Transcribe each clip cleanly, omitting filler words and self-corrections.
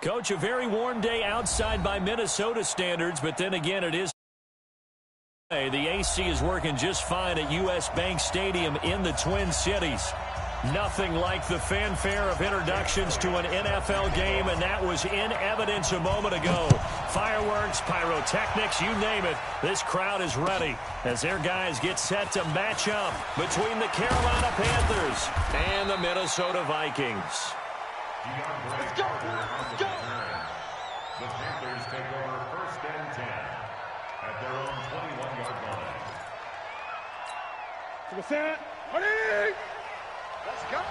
Coach, a very warm day outside by Minnesota standards, but then again it is. The AC is working just fine at U.S. Bank Stadium in the Twin Cities. Nothing like the fanfare of introductions to an NFL game, and that was in evidence a moment ago. Fireworks, pyrotechnics, you name it. This crowd is ready as their guys get set to match up between the Carolina Panthers and the Minnesota Vikings. Let's go! Let's go! The Panthers take over 1st and 10 at their own 21-yard line. To the set. Ready! Let's go.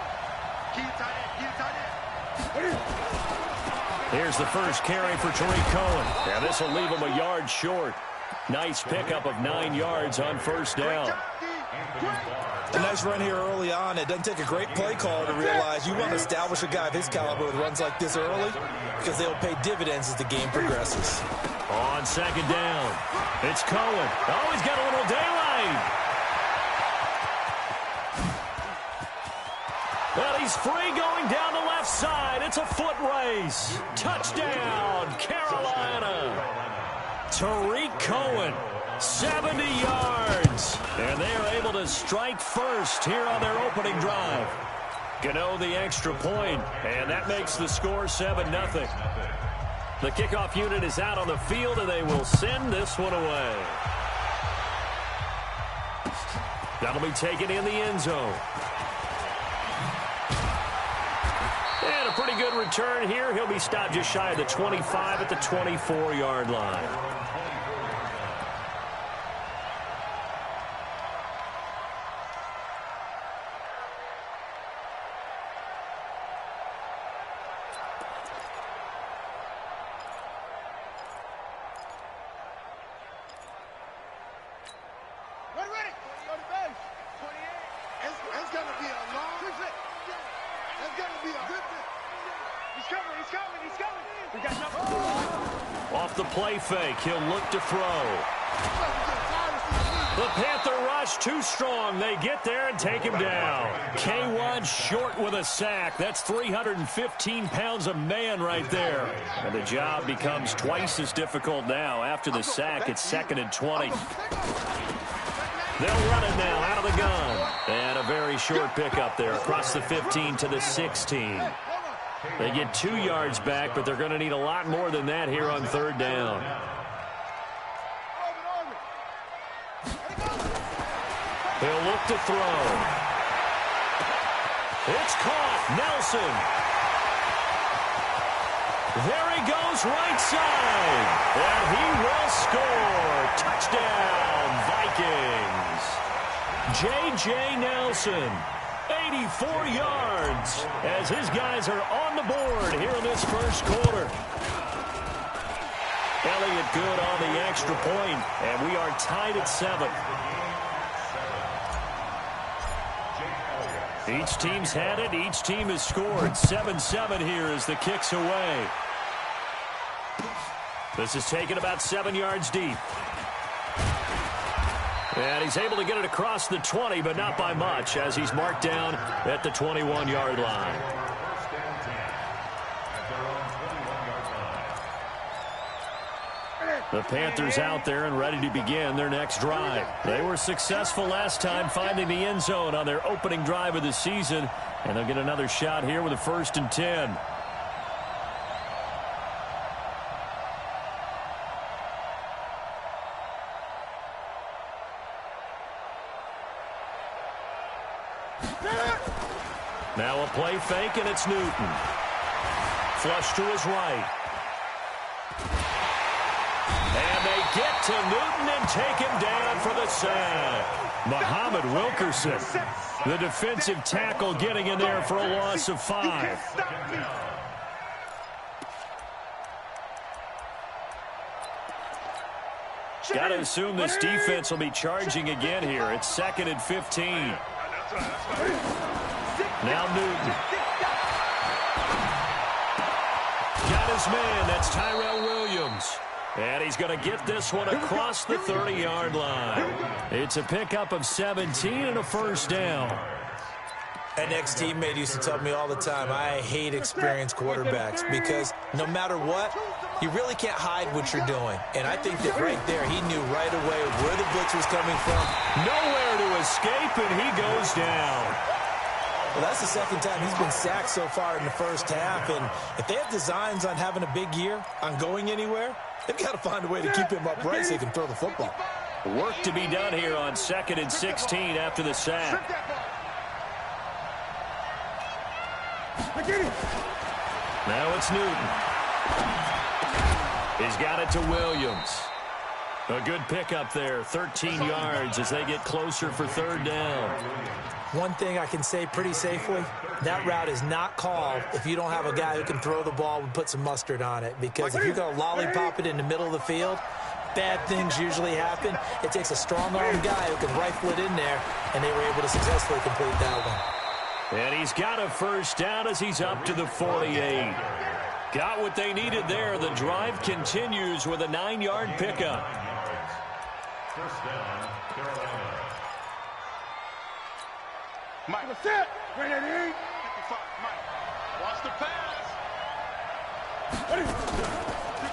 Keep tight end. Here's the first carry for Tariq Cohen. Yeah, this will leave him a yard short. Nice pickup of 9 yards on 1st down. A nice run here early on. It doesn't take a great play call to realize you want to establish a guy of his caliber with runs like this early because they'll pay dividends as the game progresses. On 2nd down, it's Cohen. Oh, he's got a little daylight. Well, he's free going down the left side. It's a foot race. Touchdown, Carolina. Tariq Cohen, 70 yards. And they are able to strike first here on their opening drive. Gano the extra point, and that makes the score 7-0. The kickoff unit is out on the field, and they will send this one away. That'll be taken in the end zone. And a pretty good return here. He'll be stopped just shy of the 25 at the 24-yard line. Off the play fake, he'll look to throw. The Panther rush too strong. They get there and take him down. K1 short with a sack. That's 315 pounds a man right there. And the job becomes twice as difficult now. After the sack, it's 2nd and 20. They'll run it now out of the gun. And a very short pickup there across the 15 to the 16. They get 2 yards back, but they're going to need a lot more than that here on 3rd down. He'll look to throw. It's caught. Nelson. There he goes right side. And he will score. Touchdown, Vikings. J.J. Nelson. 84 yards as his guys are on the board here in this first quarter. Elliott good on the extra point, and we are tied at 7. Each team's had it. Each team has scored. 7-7 here as the kick's away. This is taken about 7 yards deep. And he's able to get it across the 20, but not by much, as he's marked down at the 21-yard line. The Panthers out there and ready to begin their next drive. They were successful last time finding the end zone on their opening drive of the season, and they'll get another shot here with a 1st and 10. Now a play fake, and it's Newton. Flush to his right. And they get to Newton and take him down for the sack. Muhammad Wilkerson, the defensive tackle, getting in there for a loss of 5. Got to assume this defense will be charging again here. It's 2nd and 15. Now Newton. Got his man. That's Tyrell Williams. And he's going to get this one across the 30-yard line. It's a pickup of 17 and a 1st down. An ex-teammate used to tell me all the time, I hate experienced quarterbacks because no matter what, you really can't hide what you're doing. And I think that right there, he knew right away where the blitz was coming from. Nowhere to escape, and he goes down. Well, that's the second time he's been sacked so far in the first half. And if they have designs on having a big year, on going anywhere, they've got to find a way to keep him upright so he can throw the football. Work to be done here on 2nd and 16 after the sack. Now it's Newton. He's got it to Williams. A good pickup there, 13 yards as they get closer for 3rd down. One thing I can say pretty safely, that route is not called if you don't have a guy who can throw the ball and put some mustard on it. Because if you're going to lollipop it in the middle of the field, bad things usually happen. It takes a strong-armed guy who can rifle it in there, and they were able to successfully complete that one. And he's got a 1st down as he's up to the 48. Got what they needed there. The drive continues with a 9-yard pickup. 1st down, Carolina. Mike, what's that? Ready, 55, Mike, watch the pass.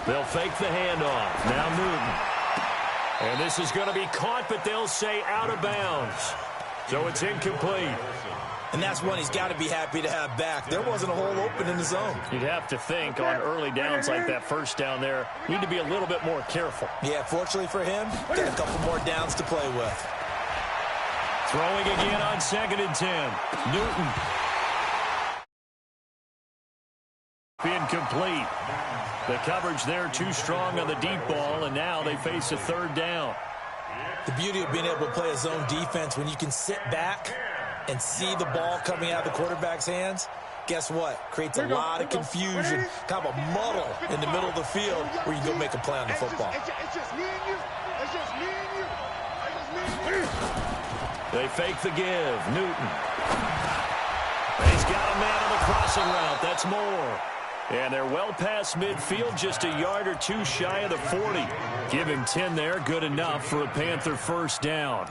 They'll fake the handoff. Now Newton. And this is going to be caught, but they'll say out of bounds. So it's incomplete. And that's one he's got to be happy to have back. There wasn't a hole open in the zone. You'd have to think on early downs like that 1st down there, need to be a little bit more careful. Yeah, fortunately for him, got a couple more downs to play with. Throwing again on 2nd and 10. Newton. Being complete. The coverage there too strong on the deep ball, and now they face a 3rd down. The beauty of being able to play a zone defense when you can sit back and see the ball coming out of the quarterback's hands, guess what? Creates a lot of confusion, kind of a muddle in the middle of the field where you go make a play on the football. It's just me and you. It's just me and you. It's just me and you. They fake the give. Newton. He's got a man on the crossing route. That's more. And they're well past midfield, just a yard or two shy of the 40. Give him 10 there. Good enough for a Panther 1st down.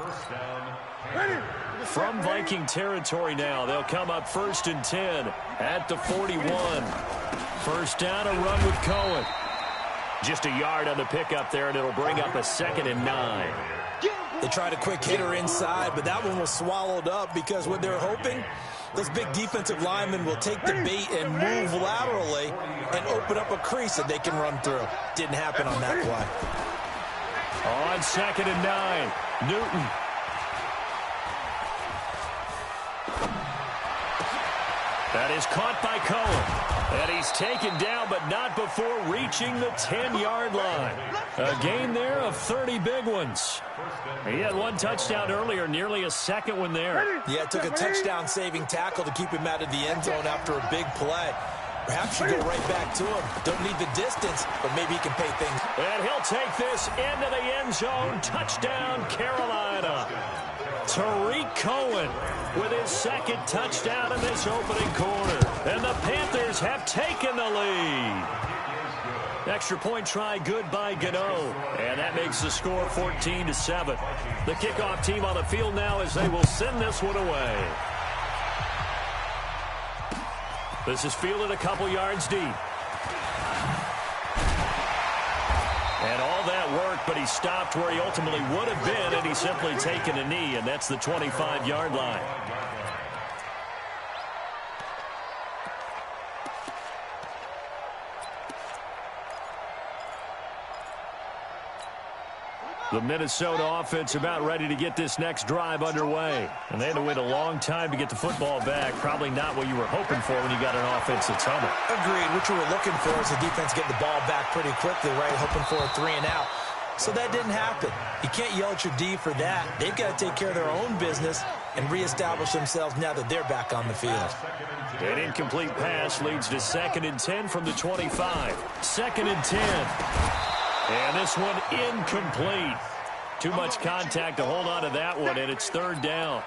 From Viking territory now, they'll come up 1st and 10 at the 41. 1st down, a run with Cohen. Just a yard on the pickup there, and it'll bring up a 2nd and 9. They tried a quick hitter inside, but that one was swallowed up because what they're hoping, those big defensive linemen will take the bait and move laterally and open up a crease that they can run through. Didn't happen on that play. On 2nd and 9, Newton. That is caught by Cohen. And he's taken down, but not before reaching the 10-yard line. A gain there of 30 big ones. He had one touchdown earlier, nearly a 2nd one there. Yeah, it took a touchdown-saving tackle to keep him out of the end zone after a big play. Perhaps you go right back to him. Don't need the distance, but maybe he can pay things. And he'll take this into the end zone. Touchdown, Carolina. Tariq Cohen with his 2nd touchdown in this opening quarter. And the Panthers have taken the lead. Extra point try good by Gano. And that makes the score 14-7. The kickoff team on the field now as they will send this one away. This is fielded a couple yards deep. And all that work, but he stopped where he ultimately would have been, and he's simply taken a knee, and that's the 25-yard line. The Minnesota offense about ready to get this next drive underway. And they had to wait a long time to get the football back. Probably not what you were hoping for when you got an offense that's humming. Agreed. What you were looking for is the defense getting the ball back pretty quickly, right? Hoping for a 3 and out. So that didn't happen. You can't yell at your D for that. They've got to take care of their own business and reestablish themselves now that they're back on the field. An incomplete pass leads to 2nd and 10 from the 25. 2nd and 10. And this one incomplete. Too much contact to hold on to that one, and it's 3rd down.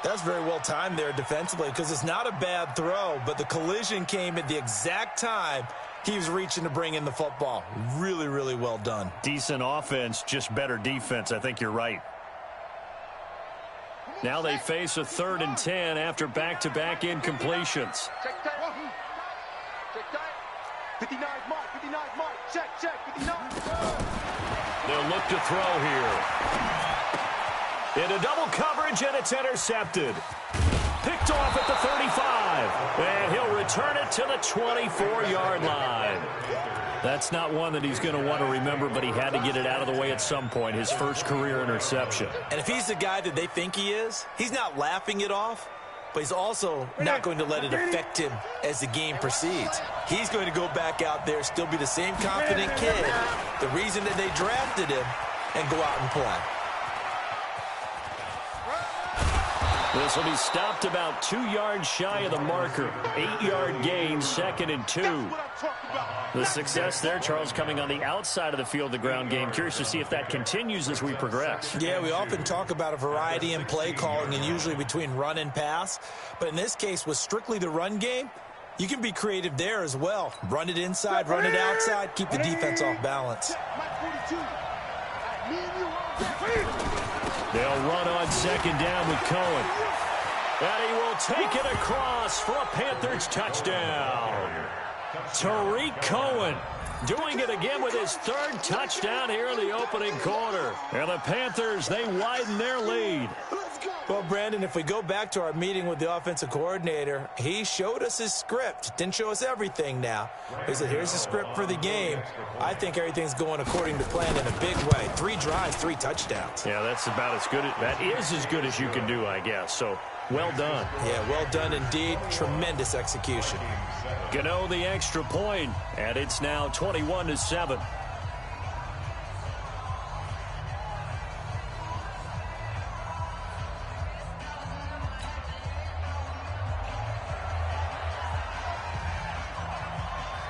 That's very well timed there defensively because it's not a bad throw, but the collision came at the exact time he was reaching to bring in the football. Really, really well done. Decent offense, just better defense. I think you're right. Now they face a 3rd and 10 after back-to-back incompletions. Check that. Check that. 59 mark, 59 mark. Check, 59. They'll look to throw here. Into double coverage, and it's intercepted. Picked off at the 35. And he'll return it to the 24-yard line. That's not one that he's going to want to remember, but he had to get it out of the way at some point, his first career interception. And if he's the guy that they think he is, he's not laughing it off, but he's also not going to let it affect him as the game proceeds. He's going to go back out there, still be the same confident kid, the reason that they drafted him, and go out and play. This will be stopped about 2 yards shy of the marker. 8-yard gain, 2nd and 2. The success there, Charles, coming on the outside of the field, the ground game. Curious to see if that continues as we progress. Yeah, we often talk about a variety in play calling and usually between run and pass. But in this case, with strictly the run game, you can be creative there as well. Run it inside, run it outside, keep the defense off balance. They'll run on 2nd down with Cohen. And he will take it across for a Panthers touchdown. Tariq Cohen doing it again with his 3rd touchdown here in the opening quarter. And the Panthers, they widen their lead. Well, Brandon, if we go back to our meeting with the offensive coordinator, he showed us his script. Didn't show us everything now. He said, here's the script for the game. I think everything's going according to plan in a big way. 3 drives, 3 touchdowns. Yeah, that's about as good. That is as good as you can do, I guess. So, well done. Yeah, well done indeed. Tremendous execution. Gano the extra point, and it's now 21-7.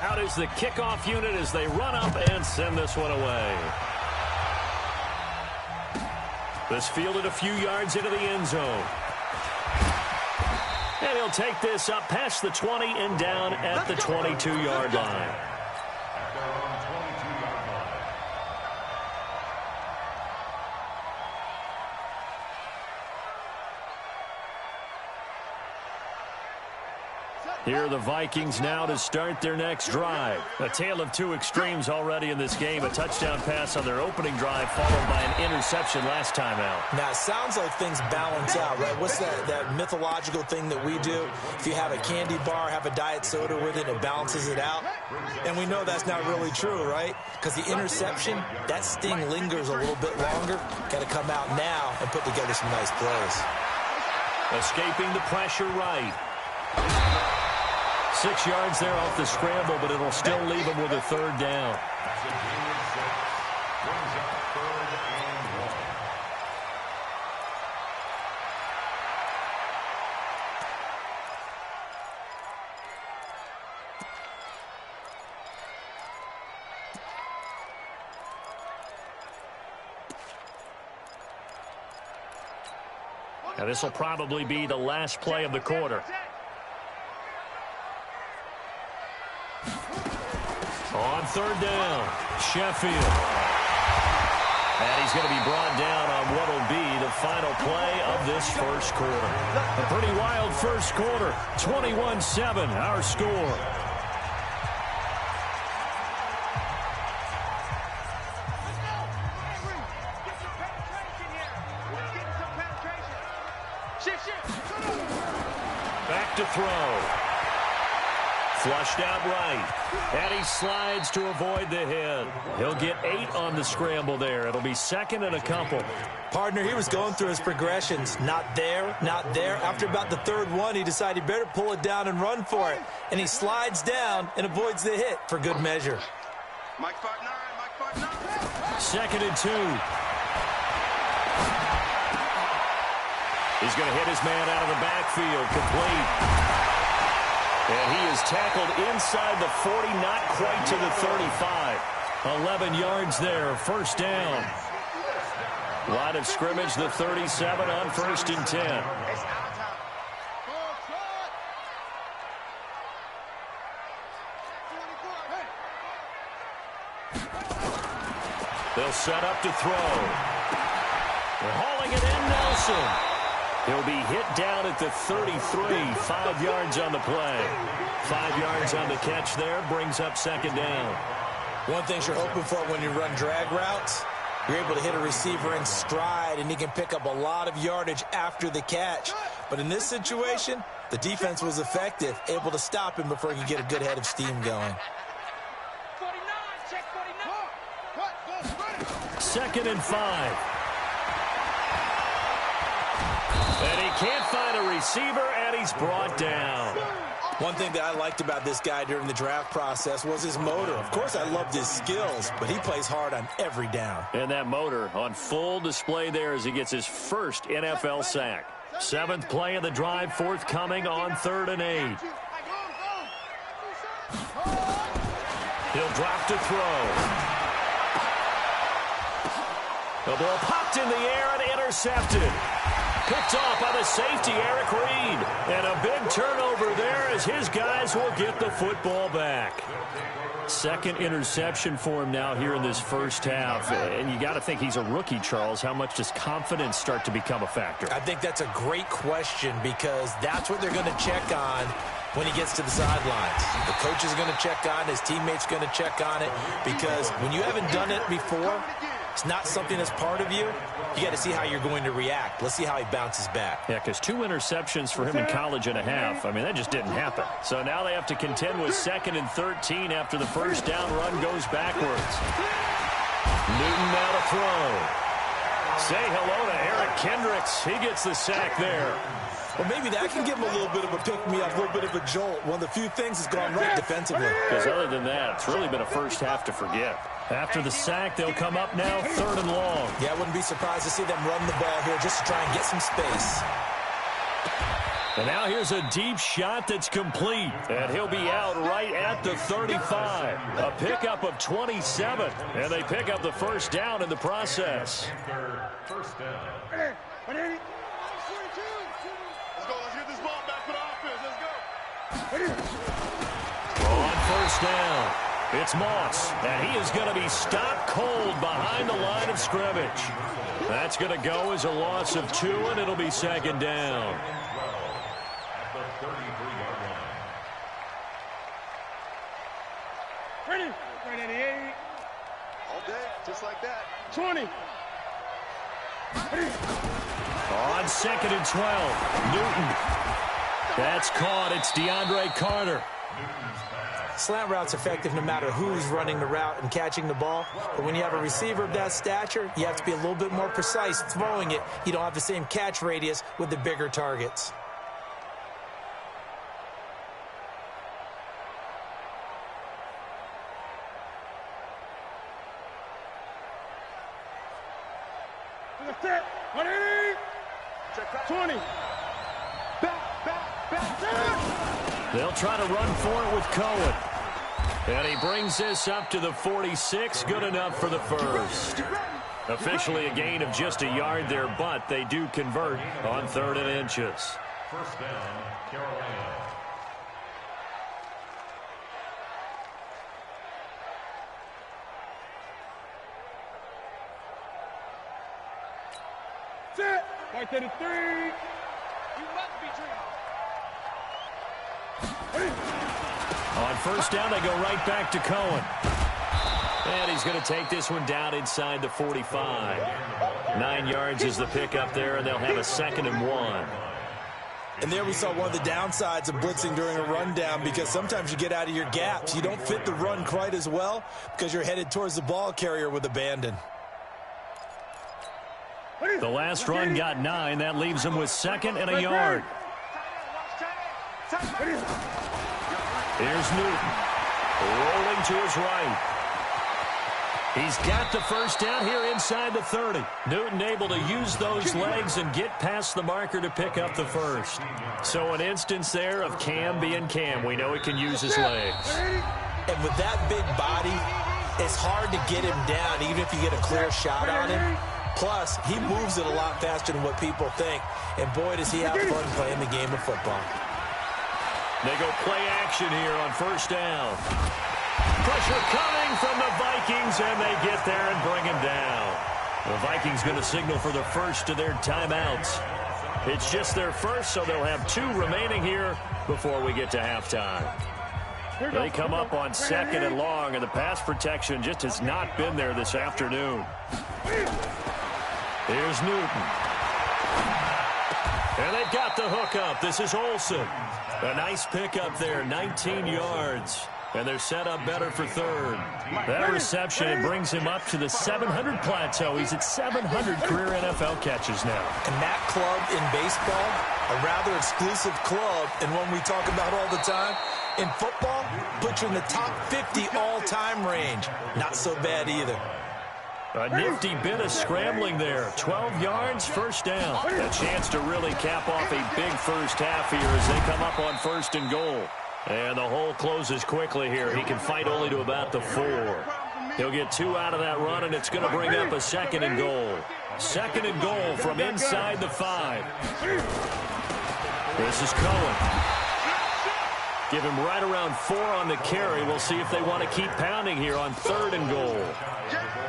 Out is the kickoff unit as they run up and send this one away. This fielded a few yards into the end zone. And he'll take this up past the 20 and down at the 22-yard line. Here are the Vikings now to start their next drive. A tale of 2 extremes already in this game. A touchdown pass on their opening drive followed by an interception last time out. Now, it sounds like things balance out, right? What's that mythological thing that we do? If you have a candy bar, have a diet soda with it, it balances it out. And we know that's not really true, right? Because the interception, that sting lingers a little bit longer. Got to come out now and put together some nice plays. Escaping the pressure right. 6 yards there off the scramble, but it'll still leave him with a 3rd down. Now this will probably be the last play of the quarter. On 3rd down, Sheffield. And he's going to be brought down on what will be the final play of this first quarter. A pretty wild first quarter. 21-7, our score. Back to throw. Flushed out right. And he slides to avoid the hit. He'll get 8 on the scramble there. It'll be 2nd and a couple. Partner, he was going through his progressions. Not there, not there. After about the 3rd one, he decided he better pull it down and run for it. And he slides down and avoids the hit for good measure. Mike 5-9, Mike 5-9. 2nd and 2. He's going to hit his man out of the backfield. Complete. And he is tackled inside the 40, not quite to the 35. 11 yards there, 1st down. Line of scrimmage, the 37 on 1st and 10. They'll set up to throw. They're hauling it in, Nelson. He'll be hit down at the 33, 5 yards on the play. 5 yards on the catch there, brings up second down. One thing you're hoping for when you run drag routes, you're able to hit a receiver in stride, and he can pick up a lot of yardage after the catch. But in this situation, the defense was effective, able to stop him before he could get a good head of steam going. 49, check 49. Second and 5. And he can't find a receiver, and he's brought down. One thing that I liked about this guy during the draft process was his motor. Of course, I loved his skills, but he plays hard on every down. And that motor on full display there as he gets his first NFL sack. 7th play of the drive, forthcoming on 3rd and 8. He'll drop to throw. The ball popped in the air and intercepted. Picked off by the safety, Eric Reed. And a big turnover there as his guys will get the football back. Second interception for him now here in this first half. And you got to think he's a rookie, Charles. How much does confidence start to become a factor? I think that's a great question because that's what they're going to check on when he gets to the sidelines. The coach is going to check on, his teammates going to check on it, because when you haven't done it before, it's not something that's part of you. You got to see how you're going to react. Let's see how he bounces back. Yeah, because 2 interceptions for him in college and a half. I mean, that just didn't happen. So now they have to contend with 2nd and 13 after the first down run goes backwards. Newton now to throw. Say hello to Eric Kendricks. He gets the sack there. Well, maybe that can give him a little bit of a pick-me-up, a little bit of a jolt. One of the few things that's gone right defensively. Because other than that, it's really been a first half to forget. After the sack, they'll come up now 3rd and long. Yeah, I wouldn't be surprised to see them run the ball here just to try and get some space. And now here's a deep shot that's complete. And he'll be out right at the 35. A pickup of 27. And they pick up the first down in the process. First down. Ready? Let's go. Let's get this ball back for the offense. Let's go. On first down, it's Moss. And he is going to be stopped cold behind the line of scrimmage. That's going to go as a loss of 2, and it'll be second down. At the 33-yard line. Ready? Ready? All day, just like that. 20. On 2nd and 12, Newton. That's caught. It's DeAndre Carter. Slant route's effective no matter who's running the route and catching the ball. But when you have a receiver of that stature, you have to be a little bit more precise throwing it. You don't have the same catch radius with the bigger targets. Set. 20. Back. They'll try to run for it with Cohen. And he brings this up to the 46. Good enough for the first. Officially a gain of just a yard there, but they do convert on 3rd and inches. First down, Carolina. Set. 133. You must be dreaming. On first down, they go right back to Cohen. And he's going to take this one down inside the 45. 9 yards is the pickup there, and they'll have a 2nd and 1. And there we saw one of the downsides of blitzing during a rundown, because sometimes you get out of your gaps. You don't fit the run quite as well because you're headed towards the ball carrier with abandon. The last run got 9. That leaves him with 2nd and a yard. Here's Newton. Rolling to his right. He's got the first down here inside the 30. Newton able to use those legs and get past the marker to pick up the first. So an instance there of Cam being Cam. We know he can use his legs. And with that big body, it's hard to get him down, even if you get a clear shot on him. Plus, he moves it a lot faster than what people think. And boy, does he have fun playing the game of football. They go play action here on first down. Pressure coming from the Vikings, and they get there and bring him down. The Vikings going to signal for the first of their timeouts. It's just their first, so they'll have 2 remaining here before we get to halftime. They come up on 2nd and long, and the pass protection just has not been there this afternoon. Here's Newton. And they've got the hook up. This is Olsen. A nice pickup there, 19 yards. And they're set up better for 3rd. That reception, it brings him up to the 700 plateau. He's at 700 career NFL catches now. And that club in baseball, a rather exclusive club, and one we talk about all the time. In football, put you in the top 50 all-time range. Not so bad either. A nifty bit of scrambling there. 12 yards, first down. A chance to really cap off a big first half here as they come up on 1st and goal. And the hole closes quickly here. He can fight only to about the 4. He'll get 2 out of that run, and it's going to bring up a 2nd and goal. 2nd and goal from inside the 5. This is Cohen. Give him right around 4 on the carry. We'll see if they want to keep pounding here on 3rd and goal.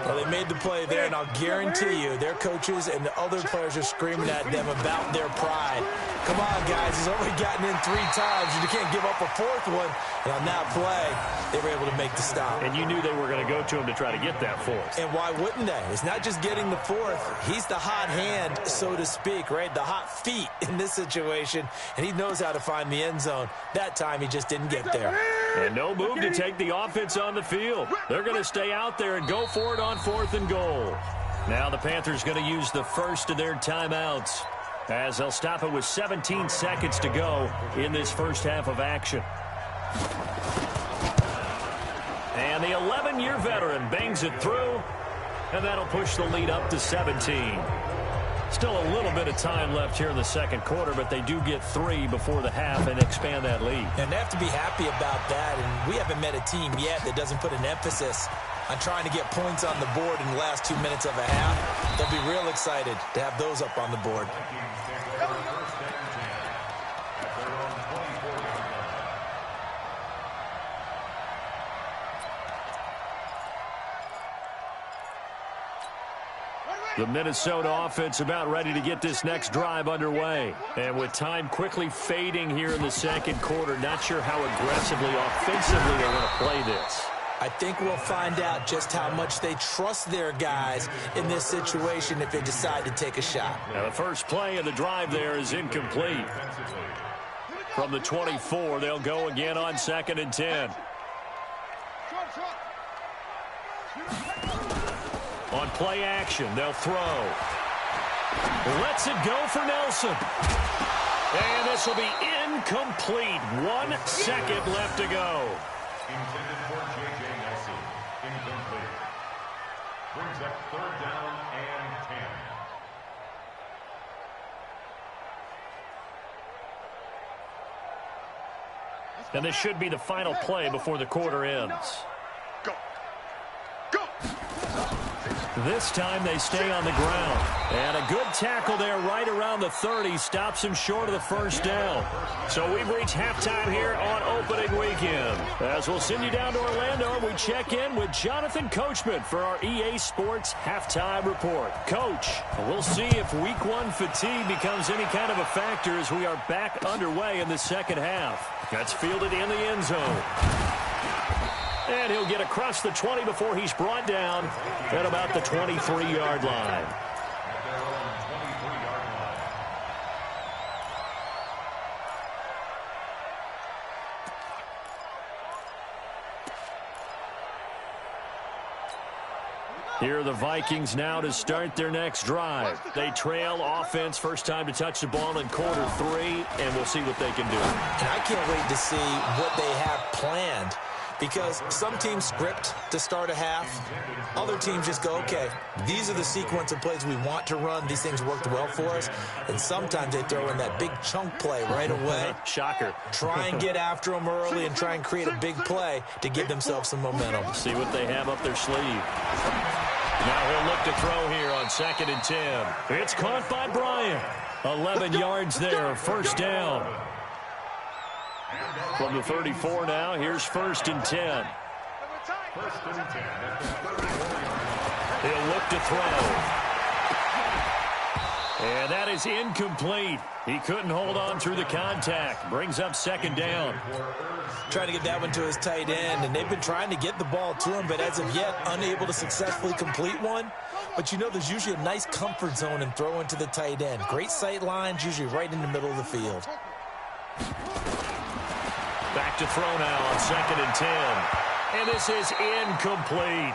Well, they made the play there, and I'll guarantee you their coaches and the other players are screaming at them about their pride. Come on, guys. He's already gotten in 3 times. You can't give up a 4th one. And on that play, they were able to make the stop. And you knew they were going to go to him to try to get that 4th. And why wouldn't they? It's not just getting the 4th. He's the hot hand, so to speak, right? The hot feet in this situation. And he knows how to find the end zone. That time, he just didn't get there. And no move to take the offense on the field. They're going to stay out there and go for it on 4th and goal. Now the Panthers going to use the first of their timeouts, as they'll stop it with 17 seconds to go in this first half of action. And the 11-year veteran bangs it through, and that'll push the lead up to 17. Still a little bit of time left here in the 2nd quarter, but they do get 3 before the half and expand that lead. And they have to be happy about that, and we haven't met a team yet that doesn't put an emphasis on trying to get points on the board in the last 2 minutes of a half. They'll be real excited to have those up on the board. The Minnesota offense about ready to get this next drive underway. And with time quickly fading here in the 2nd quarter, not sure how aggressively, offensively they're going to play this. I think we'll find out just how much they trust their guys in this situation if they decide to take a shot. Now the first play of the drive there is incomplete. From the 24, they'll go again on 2nd and 10. On play action, they'll throw. Lets it go for Nelson. And this will be incomplete. 1 second left to go. Intended for J.J. Nelson. Incomplete. Brings up 3rd down and 10. And this should be the final play before the quarter ends. Go. Go. This time they stay on the ground. And a good tackle there right around the 30 stops him short of the first down. So we've reached halftime here on opening weekend. As we'll send you down to Orlando, and we check in with Jonathan Coachman for our EA Sports Halftime Report. Coach, we'll see if Week 1 fatigue becomes any kind of a factor as we are back underway in the 2nd half. That's fielded in the end zone. And he'll get across the 20 before he's brought down at about the 23-yard line. Here are the Vikings now to start their next drive. They trail offense, first time to touch the ball in quarter 3, and we'll see what they can do. And I can't wait to see what they have planned, because some teams script to start a half. Other teams just go, okay, these are the sequence of plays we want to run. These things worked well for us. And sometimes they throw in that big chunk play right away. Shocker. Try and get after them early and try and create a big play to give themselves some momentum. See what they have up their sleeve. Now he'll look to throw here on 2nd and 10. It's caught by Bryant. 11 yards there, first down. From the 34 now, here's 1st and 10. He'll look to throw. And that is incomplete. He couldn't hold on through the contact. Brings up second down. Trying to get that one to his tight end, and they've been trying to get the ball to him, but as of yet, unable to successfully complete one. But you know there's usually a nice comfort zone in throwing to the tight end. Great sight lines, usually right in the middle of the field. Back to throw now on 2nd and 10. And this is incomplete.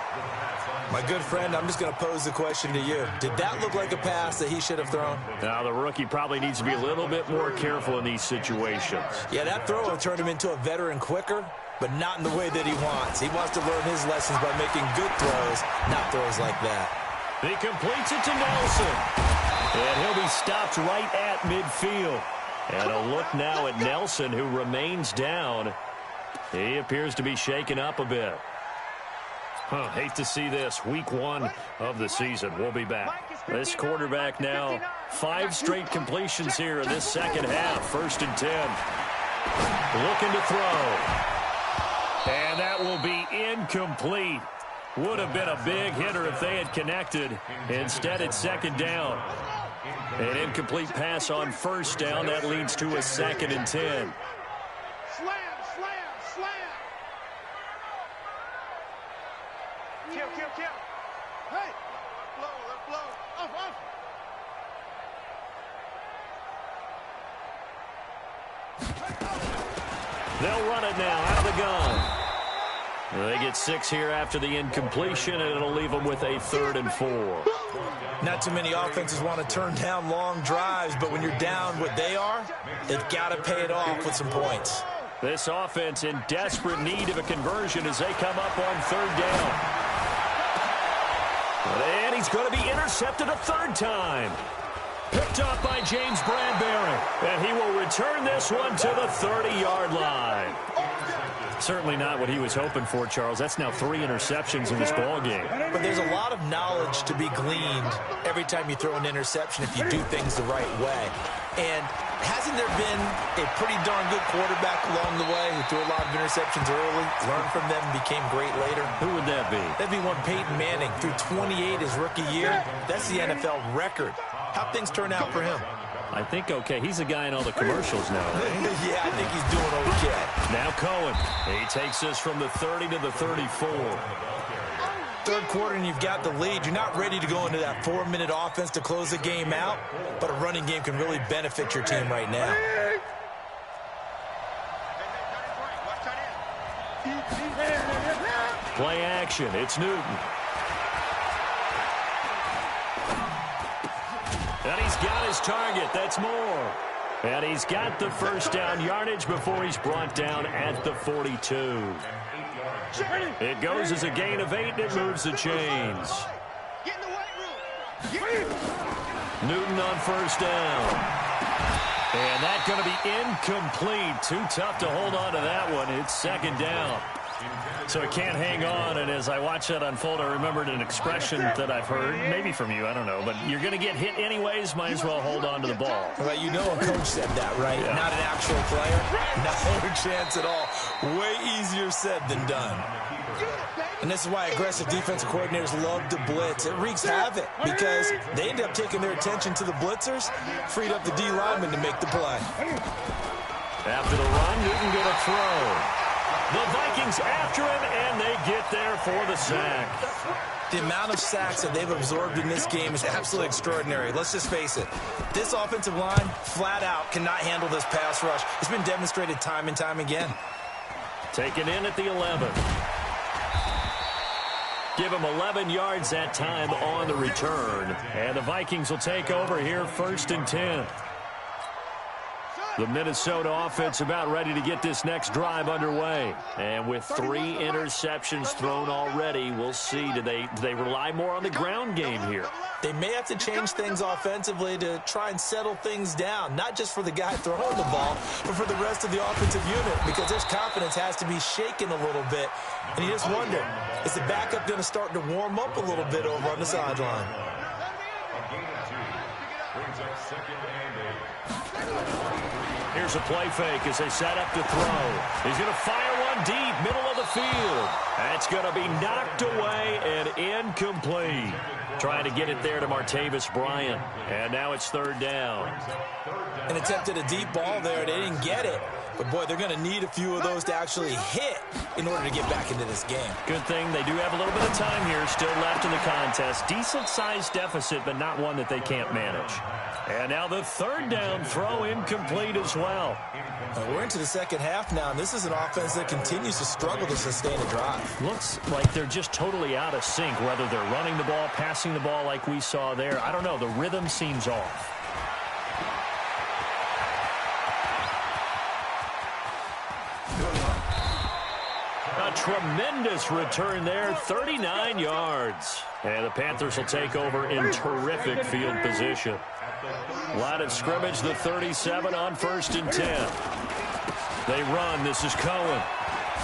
My good friend, I'm just going to pose the question to you. Did that look like a pass that he should have thrown? Now, the rookie probably needs to be a little bit more careful in these situations. Yeah, that throw will turn him into a veteran quicker, but not in the way that he wants. He wants to learn his lessons by making good throws, not throws like that. He completes it to Nelson. And he'll be stopped right at midfield. And a look now at Nelson, who remains down. He appears to be shaken up a bit. Hate to see this. Week 1 of the season. We'll be back. This quarterback now, 5 straight completions here in this second half. 1st and 10. Looking to throw. And that will be incomplete. Would have been a big hitter if they had connected. Instead, it's 2nd down. An incomplete pass on 1st down. That leads to a 2nd and 10. Kill. Hey! Let blow. Off. They'll run it now out of the gun. They get 6 here after the incompletion, and it'll leave them with a 3rd and 4. Not too many offenses want to turn down long drives, but when you're down what they are, they've got to pay it off with some points. This offense in desperate need of a conversion as they come up on 3rd down. And he's going to be intercepted a 3rd time. Picked up by James Bradbury. And he will return this one to the 30-yard line. Certainly not what he was hoping for, Charles. That's now 3 interceptions in this ballgame. But there's a lot of knowledge to be gleaned every time you throw an interception if you do things the right way. And hasn't there been a pretty darn good quarterback along the way who threw a lot of interceptions early, learned from them, became great later? Who would that be? That'd be one Peyton Manning. Threw 28 his rookie year. That's the NFL record. How'd things turn out for him? I think okay. He's a guy in all the commercials now, right? Yeah, I think he's doing okay. Now Cohen. He takes us from the 30 to the 34. 3rd quarter and you've got the lead. You're not ready to go into that 4-minute offense to close the game out, but a running game can really benefit your team right now. Play action. It's Newton. And he's got his target. That's Moore. And he's got the 1st down yardage before he's brought down at the 42. It goes as a gain of 8, and it moves the chains. Newton on 1st down. And that's going to be incomplete. Too tough to hold on to that one. It's 2nd down. So it can't hang on, and as I watch that unfold, I remembered an expression that I've heard, maybe from you, I don't know, but you're going to get hit anyways, might as well hold on to the ball. Well, you know a coach said that, right? Yeah. Not an actual player? No chance at all. Way easier said than done. And this is why aggressive defensive coordinators love to blitz. It wreaks havoc because they end up taking their attention to the blitzers, freed up the D lineman to make the play. After the run, Newton going to throw. The Vikings after him, and they get there for the sack. The amount of sacks that they've absorbed in this game is absolutely extraordinary. Let's just face it. This offensive line, flat out, cannot handle this pass rush. It's been demonstrated time and time again. Taken in at the 11. Give him 11 yards that time on the return. And the Vikings will take over here 1st and 10. The Minnesota offense about ready to get this next drive underway. And with 3 interceptions thrown already, we'll see. Do they rely more on the ground game here? They may have to change things offensively to try and settle things down, not just for the guy throwing the ball, but for the rest of the offensive unit, because their confidence has to be shaken a little bit. And you just wonder, is the backup going to start to warm up a little bit over on the sideline? Here's a play fake as they set up to throw. He's going to fire one deep, middle of the field. That's going to be knocked away and incomplete. Trying to get it there to Martavis Bryant. And now it's third down. And attempted a deep ball there. They didn't get it. But, boy, they're going to need a few of those to actually hit in order to get back into this game. Good thing they do have a little bit of time here still left in the contest. Decent-sized deficit, but not one that they can't manage. And now the third down throw incomplete as well. We're into the second half now, and this is an offense that continues to struggle to sustain a drive. Looks like they're just totally out of sync, whether they're running the ball, passing the ball like we saw there. I don't know. The rhythm seems off. A tremendous return there, 39 yards. And the Panthers will take over in terrific field position. Line of scrimmage, the 37 on 1st and 10. They run. This is Cohen.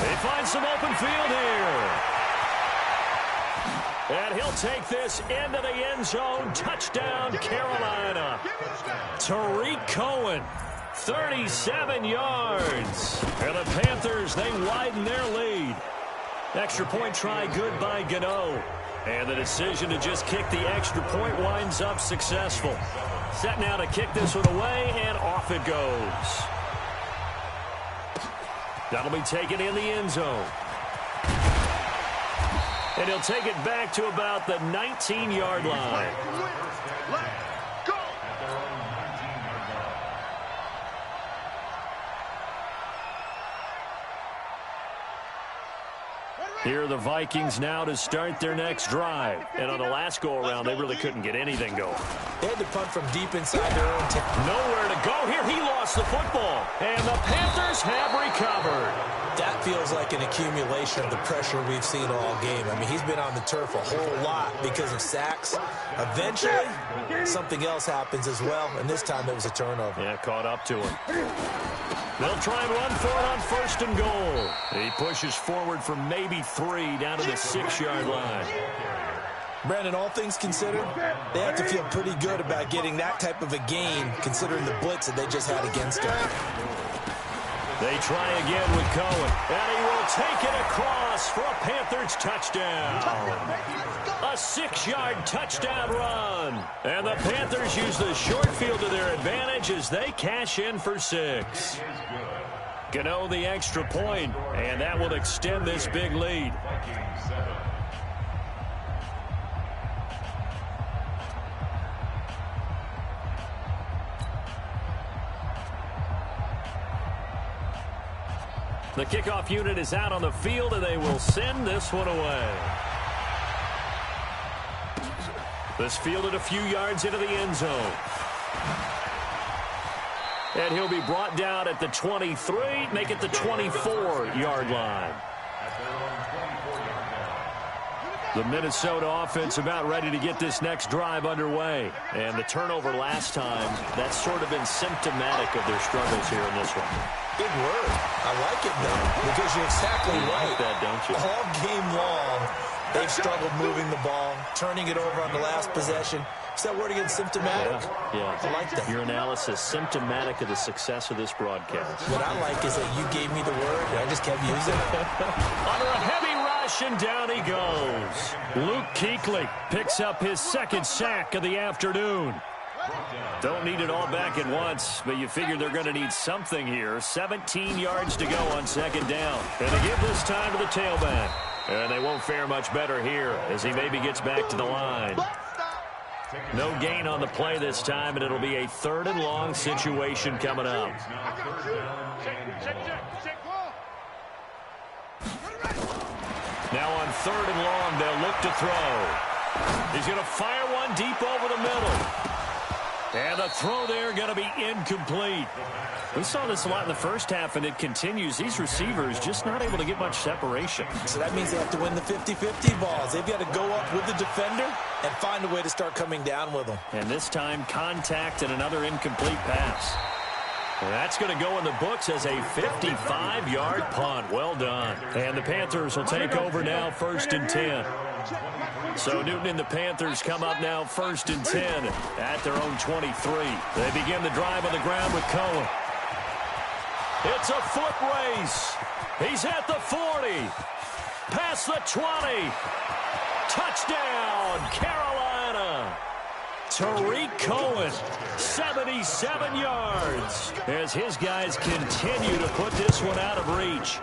They find some open field here. And he'll take this into the end zone. Touchdown, Carolina. Tariq Cohen, 37 yards. And the Panthers, they widen their lead. Extra point try good by Gano. And the decision to just kick the extra point winds up successful. Set now to kick this one away, and off it goes. That'll be taken in the end zone. And he'll take it back to about the 19-yard line. Here are the Vikings now to start their next drive. And on the last go-around, they really couldn't get anything going. They had to punt from deep inside their own 10. Nowhere to go here. He lost the football. And the Panthers have recovered. That feels like an accumulation of the pressure we've seen all game. I mean, he's been on the turf a whole lot because of sacks. Eventually, something else happens as well, and this time it was a turnover. Yeah, caught up to him. They'll try and run for it on 1st and goal. He pushes forward for maybe 3 down to the 6-yard line. Brandon, all things considered, they have to feel pretty good about getting that type of a gain considering the blitz that they just had against them. They try again with Cohen, and he will take it across for a Panthers touchdown. A 6-yard touchdown run. And the Panthers use the short field to their advantage as they cash in for 6. Gano the extra point, and that will extend this big lead. The kickoff unit is out on the field, and they will send this one away. This fielded a few yards into the end zone. And he'll be brought down at the 23, make it the 24-yard line. The Minnesota offense about ready to get this next drive underway. And the turnover last time, that's sort of been symptomatic of their struggles here in this one. Big word. I like it, though, because you're exactly right. You like that, don't you? All game long, they've struggled moving the ball, turning it over on the last possession. Is that word again, symptomatic? Yeah. I like that. Your analysis, symptomatic of the success of this broadcast. What I like is that you gave me the word, and I just kept using it. Under a heavy rush, and down he goes. Luke Kuechly picks up his 2nd sack of the afternoon. Don't need it all back at once, but you figure they're going to need something here. 17 yards to go on 2nd down. And they give this time to the tailback. And they won't fare much better here as he maybe gets back to the line. No gain on the play this time, and it'll be a 3rd and long situation coming up. Now on 3rd and long, they'll look to throw. He's going to fire one deep over the middle. And the throw there going to be incomplete. We saw this a lot in the first half, and it continues. These receivers just not able to get much separation. So that means they have to win the 50-50 balls. They've got to go up with the defender and find a way to start coming down with them. And this time, contact and another incomplete pass. And that's going to go in the books as a 55-yard punt. Well done. And the Panthers will take over now 1st and 10. So Newton and the Panthers come up now 1st and 10 at their own 23. They begin the drive on the ground with Cohen. It's a foot race. He's at the 40. Past the 20. Touchdown, Carolina. Tariq Cohen, 77 yards, as his guys continue to put this one out of reach.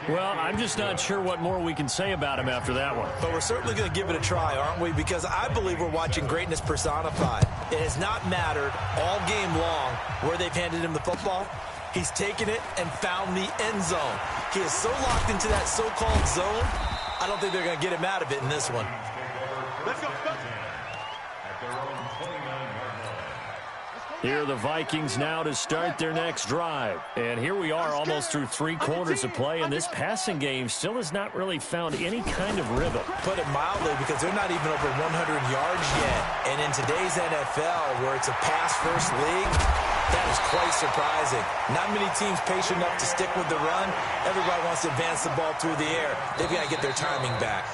Well, I'm just not sure what more we can say about him after that one. But we're certainly going to give it a try, aren't we? Because I believe we're watching greatness personified. It has not mattered all game long where they've handed him the football. He's taken it and found the end zone. He is so locked into that so-called zone, I don't think they're going to get him out of it in this one. Let's go. Here are the Vikings now to start their next drive. And here we are almost through 3 quarters of play, and this passing game still has not really found any kind of rhythm. Put it mildly, because they're not even over 100 yards yet. And in today's NFL, where it's a pass-first league, that is quite surprising. Not many teams patient enough to stick with the run. Everybody wants to advance the ball through the air. They've got to get their timing back.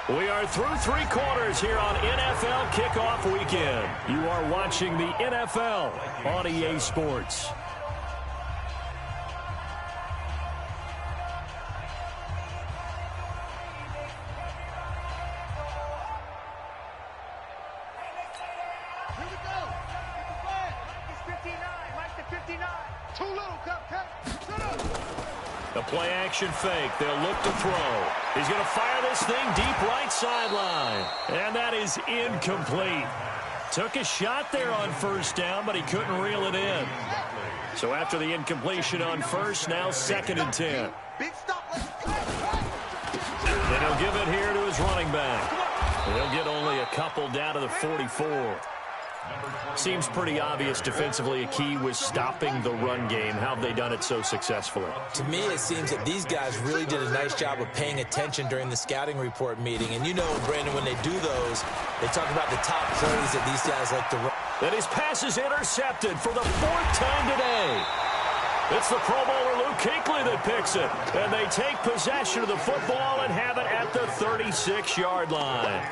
We are through 3 quarters here on NFL Kickoff Weekend. You are watching the NFL on EA Sports. Here we go. Get the flag. Mike is 59. Mike the 59. Too little, cut. Shut up. The play action fake. They'll look to throw. He's going to fire this thing deep right sideline. And that is incomplete. Took a shot there on first down, but he couldn't reel it in. So after the incompletion on first, now 2nd and 10. Big stop. And he'll give it here to his running back. He'll get only a couple down to the 44. Seems pretty obvious defensively a key was stopping the run game. How have they done it so successfully? To me, it seems that these guys really did a nice job of paying attention during the scouting report meeting. And you know, Brandon, when they do those, they talk about the top plays that these guys like to run. And his pass is intercepted for the 4th time today. It's the Pro Bowler Luke Kuechly that picks it. And they take possession of the football and have it at the 36-yard line.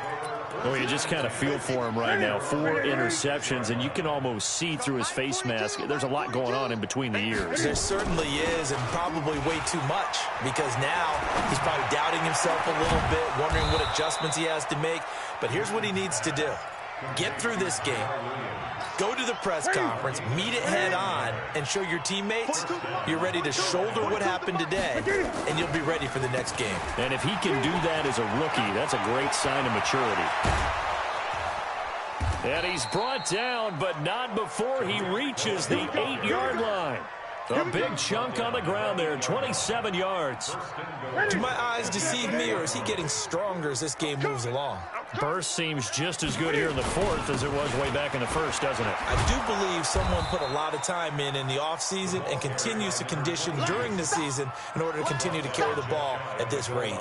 Well, you just kind of feel for him right now. 4 interceptions, and you can almost see through his face mask. There's a lot going on in between the ears. There certainly is, and probably way too much, because now he's probably doubting himself a little bit, wondering what adjustments he has to make. But here's what he needs to do. Get through this game. Go to the press conference, meet it head on, and show your teammates you're ready to shoulder what happened today, and you'll be ready for the next game. And if he can do that as a rookie, that's a great sign of maturity. And he's brought down, but not before he reaches the 8-yard line. A big chunk on the ground there, 27 yards. Do my eyes deceive me, or is he getting stronger as this game moves along? Burst seems just as good here in the 4th as it was way back in the 1st, doesn't it? I do believe someone put a lot of time in the offseason and continues to condition during the season in order to continue to carry the ball at this rate.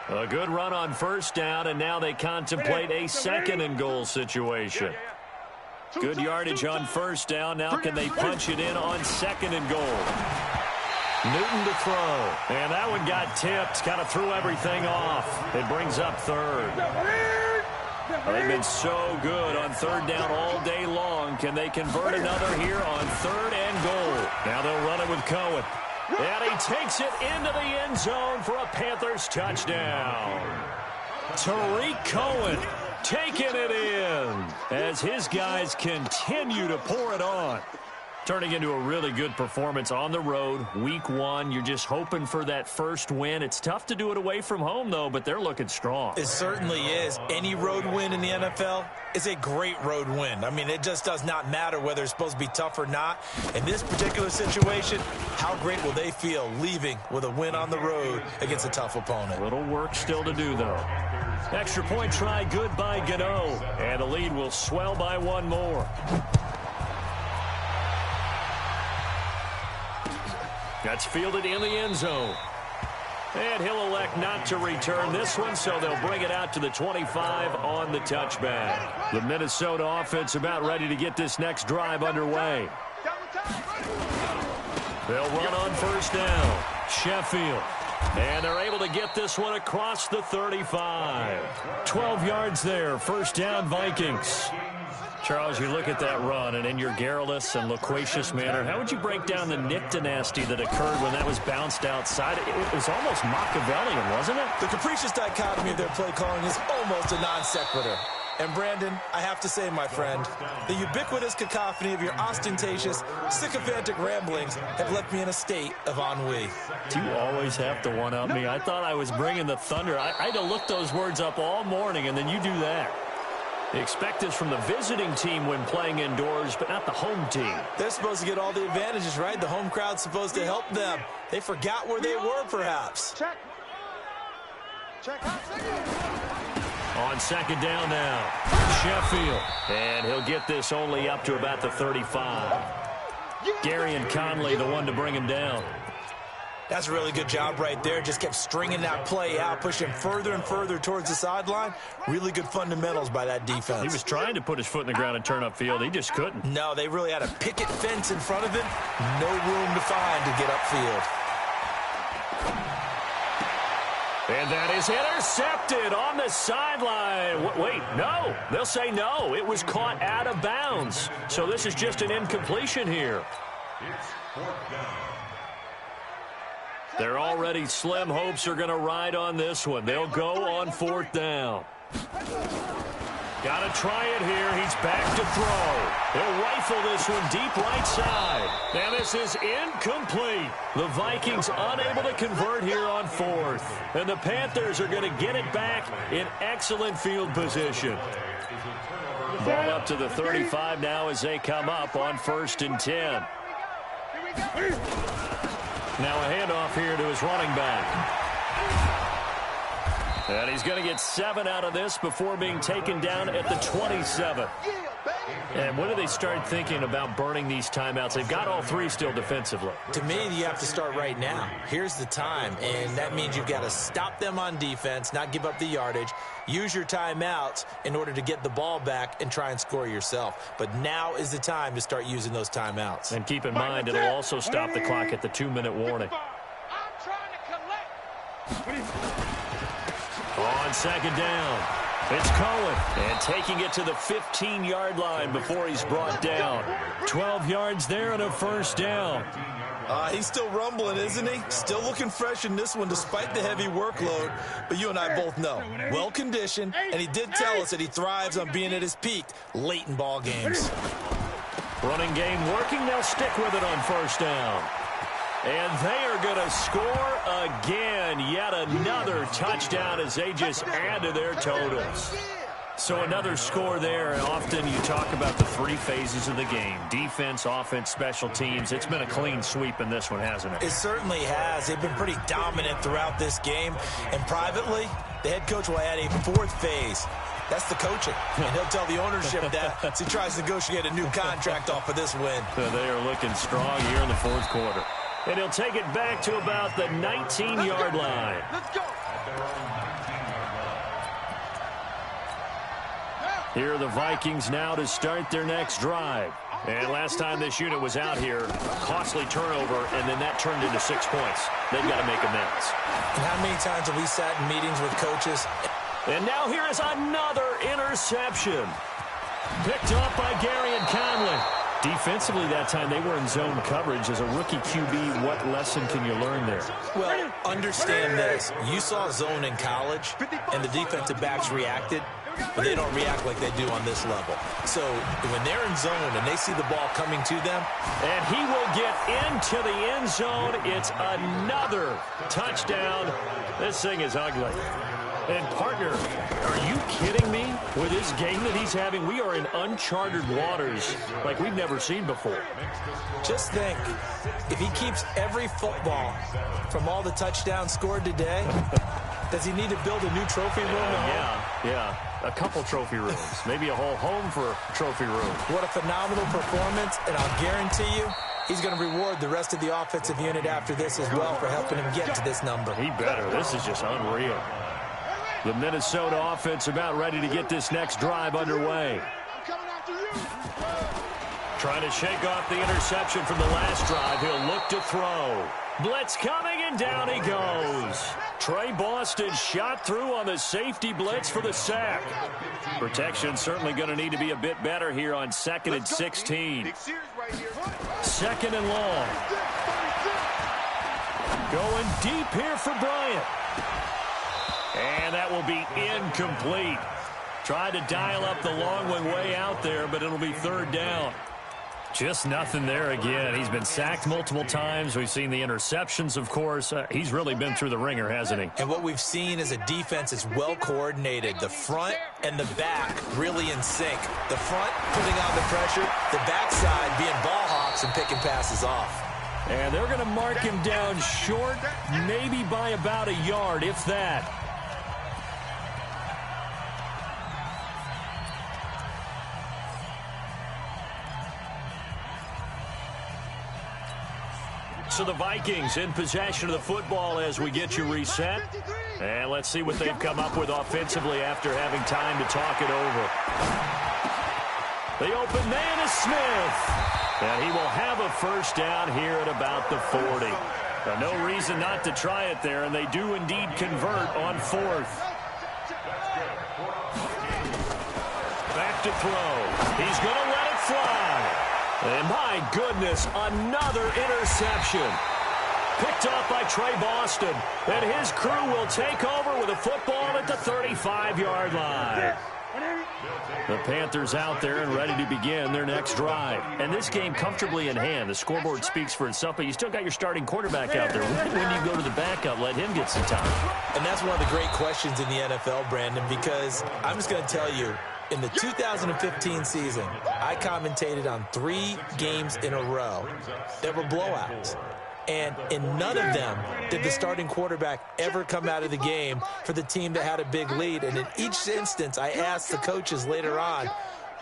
A good run on first down, and now they contemplate a 2nd and goal situation. Good yardage on first down. Now can they punch it in on 2nd and goal? Newton to throw. And that one got tipped. Kind of threw everything off. It brings up 3rd. They've been so good on 3rd down all day long. Can they convert another here on 3rd and goal? Now they'll run it with Cohen. And he takes it into the end zone for a Panthers touchdown. Tariq Cohen taking it in as his guys continue to pour it on. Turning into a really good performance on the road. Week 1, you're just hoping for that first win. It's tough to do it away from home, though, but they're looking strong. It certainly is. Any road win in the NFL is a great road win. I mean, it just does not matter whether it's supposed to be tough or not. In this particular situation, how great will they feel leaving with a win on the road against a tough opponent? Little work still to do, though. Extra point try good by Gano, and the lead will swell by 1 more. That's fielded in the end zone. And he'll elect not to return this one, so they'll bring it out to the 25 on the touchback. The Minnesota offense about ready to get this next drive underway. They'll run on first down. Sheffield. And they're able to get this one across the 35. 12 yards there. First down, Vikings. Charles, you look at that run, and in your garrulous and loquacious manner, how would you break down the Nick dynasty that occurred when that was bounced outside? It was almost Machiavellian, wasn't it? The capricious dichotomy of their play calling is almost a non sequitur. And Brandon, I have to say, my friend, the ubiquitous cacophony of your ostentatious, sycophantic ramblings have left me in a state of ennui. Do you always have to one-up me? I thought I was bringing the thunder. I had to look those words up all morning, and then you do that. They expect this from the visiting team when playing indoors, but not the home team. They're supposed to get all the advantages, right? The home crowd's supposed to help them. They forgot where they were, perhaps. Check. Check out. On second down now, Sheffield. And he'll get this only up to about the 35. Gary and Conley, the one to bring him down. That's a really good job right there. Just kept stringing that play out, pushing further and further towards the sideline. Really good fundamentals by that defense. He was trying to put his foot in the ground and turn upfield. He just couldn't. No, they really had a picket fence in front of him. No room to find to get upfield. And that is intercepted on the sideline. Wait, no. They'll say no. It was caught out of bounds. So this is just an incompletion here. It's fourth down. Their already slim hopes are going to ride on this one. They'll go on fourth down. Got to try it here. He's back to throw. He'll rifle this one deep right side. Now this is incomplete. The Vikings unable to convert here on fourth. And the Panthers are going to get it back in excellent field position. Ball up to the 35 now as they come up on 1st and 10. Now a handoff here to his running back. And he's going to get 7 out of this before being taken down at the 27. And when do they start thinking about burning these timeouts? They've got all 3 still defensively. To me, you have to start right now. Here's the time, and that means you've got to stop them on defense, not give up the yardage, use your timeouts in order to get the ball back and try and score yourself. But now is the time to start using those timeouts. And keep in mind, it'll also stop the clock at the 2-minute warning. I'm trying to collect. On second down, it's Cohen, and taking it to the 15-yard line before he's brought down. 12 yards there and a first down. He's still rumbling, isn't he? Still looking fresh in this one despite the heavy workload. But you and I both know, well-conditioned, and he did tell us that he thrives on being at his peak late in ball games. Running game working. They'll stick with it on first down. And they are going to score again. Yet another touchdown as they just add to their totals. So another score there. And often you talk about the 3 phases of the game. Defense, offense, special teams. It's been a clean sweep in this one, hasn't it? It certainly has. They've been pretty dominant throughout this game. And privately, the head coach will add a 4th phase. That's the coaching. And he'll tell the ownership that as he tries to negotiate a new contract off of this win. So they are looking strong here in the 4th quarter. And he'll take it back to about the 19-yard line. Let's go. Here are the Vikings now to start their next drive. And last time this unit was out here, costly turnover, and then that turned into 6 points. They've got to make amends. And how many times have we sat in meetings with coaches? And now here is another interception. Picked up by Gary and Conley. Defensively that time, they were in zone coverage. As a rookie QB, what lesson can you learn there? Well, understand this. You saw zone in college, and the defensive backs reacted, but they don't react like they do on this level. So when they're in zone and they see the ball coming to them. And he will get into the end zone. It's another touchdown. This thing is ugly. And, partner, are you kidding me? With this game that he's having, we are in uncharted waters like we've never seen before. Just think, if he keeps every football from all the touchdowns scored today, does he need to build a new trophy room at home? Yeah. A couple trophy rooms. Maybe a whole home for trophy room. What a phenomenal performance, and I'll guarantee you, he's going to reward the rest of the offensive unit after this as well for helping him get to this number. He better. This is just unreal. The Minnesota offense about ready to get this next drive underway. Trying to shake off the interception from the last drive. He'll look to throw. Blitz coming, and down he goes. Trey Boston shot through on the safety blitz for the sack. Protection certainly going to need to be a bit better here on 2nd and 16. Second and long. Going deep here for Bryant. And that will be incomplete. Tried to dial up the long one way out there, but it'll be 3rd down. Just nothing there again. He's been sacked multiple times. We've seen the interceptions, of course. He's really been through the ringer, hasn't he? And what we've seen is a defense is well coordinated. The front and the back really in sync. The front putting on the pressure, the backside being ball hawks and picking passes off. And they're going to mark him down short, maybe by about a yard, if that. So the Vikings in possession of the football as we get you reset. And let's see what they've come up with offensively after having time to talk it over. The open man is Smith. And he will have a 1st down here at about the 40. No reason not to try it there, and they do indeed convert on 4th. Back to throw. He's going to let it fly. And my goodness, another interception. Picked off by Trey Boston. And his crew will take over with a football at the 35-yard line. The Panthers out there and ready to begin their next drive. And this game comfortably in hand. The scoreboard speaks for itself, but you still got your starting quarterback out there. When do you go to the backup, let him get some time? And that's one of the great questions in the NFL, Brandon, because I'm just going to tell you, in the 2015 season, I commentated on 3 games in a row that were blowouts. And in none of them did the starting quarterback ever come out of the game for the team that had a big lead. And in each instance, I asked the coaches later on,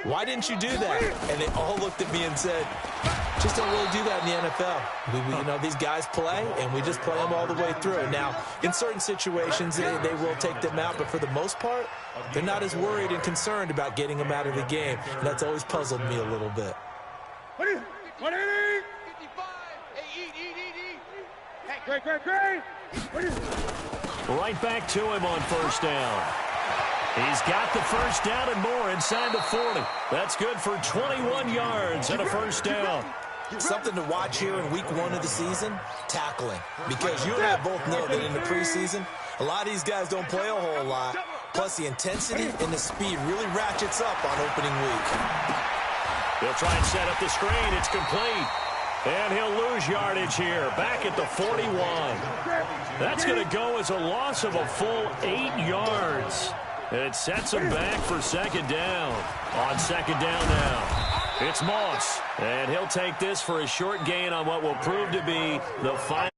why didn't you do that? And they all looked at me and said, just don't really do that in the NFL. You know, these guys play, and we just play them all the way through. Now, in certain situations, they will take them out, but for the most part, they're not as worried and concerned about getting them out of the game. And that's always puzzled me a little bit. Right back to him on 1st down. He's got the 1st down and more inside the 40. That's good for 21 yards and a 1st down. Something to watch here in week 1 of the season, tackling. Because you and I both know that in the preseason, a lot of these guys don't play a whole lot. Plus, the intensity and the speed really ratchets up on opening week. He'll try and set up the screen. It's complete. And he'll lose yardage here, back at the 41. That's going to go as a loss of a full 8 yards. And it sets him back for 2nd down. On 2nd down now, it's Moss. And he'll take this for a short gain on what will prove to be the final.